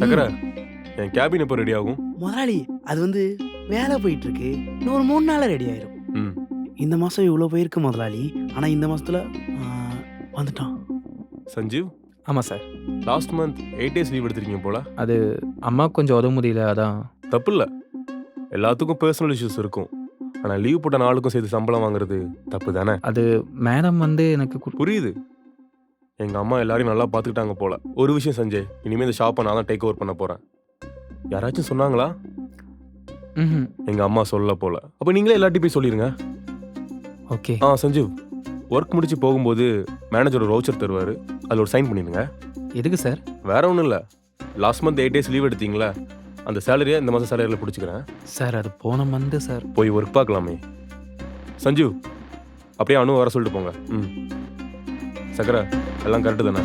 சக்கரை என் கேபின் எப்போ ரெடி ஆகும்? முதலாளி அது வந்து வேலை போயிட்டு இருக்கு. இன்னும் ஒரு 3 நாள்ல ரெடி ஆயிரும். ம் இந்த மாசம் இவ்வளோ போயிருக்கு முதலாளி. ஆனா இந்த மாசத்துல வந்துட்டான். சஞ்சீவ், ஆமாம் sir. Last month 8 days leave எடுத்திருக்கீங்க போல. அது அம்மாவுக்கு கொஞ்சம் உதவ முடியல, அதான். தப்பு இல்லை, எல்லாத்துக்கும் பர்சனல் இஷ்யூஸ் இருக்கும். ஆனால் லீவ் போட்ட நாளுக்கும் சேர்த்து சம்பளம் வாங்குறது தப்பு தானே? அது மேடம் வந்து எனக்கு புரியுது, எங்கள் அம்மா எல்லாரையும் நல்லா பார்த்துக்கிட்டாங்க போல. ஒரு விஷயம் சஞ்சய், இனிமேல் இந்த ஷாப்பை நான் தான் டேக் ஓவர் பண்ண போகிறேன். யாராச்சும் சொன்னாங்களா? ம் எங்கள் அம்மா சொல்ல போல. அப்போ நீங்களே எல்லார்ட்டையும் போய் சொல்லிடுங்க. ஓகே. சஞ்சீவ், ஒர்க் முடிச்சு போகும்போது மேனேஜர் ஒரு வவுச்சர் தருவார், அதில் ஒரு சைன் பண்ணிடுங்க. எதுக்கு சார்? வேற ஒன்றும் இல்லை, லாஸ்ட் மந்த் 8 days லீவ் எடுத்தீங்களா, அந்த சேலரியை இந்த மாதம் சேலரியில் பிடிச்சிக்கிறேன். சார் அது போன மந்த் சார். போய் ஒர்க் பார்க்கலாமே. சஞ்சீவ், அப்படியே அனு வர சொல்லிட்டு போங்க. ம் சக்கரை, எல்லாம் கரெக்டு தானே?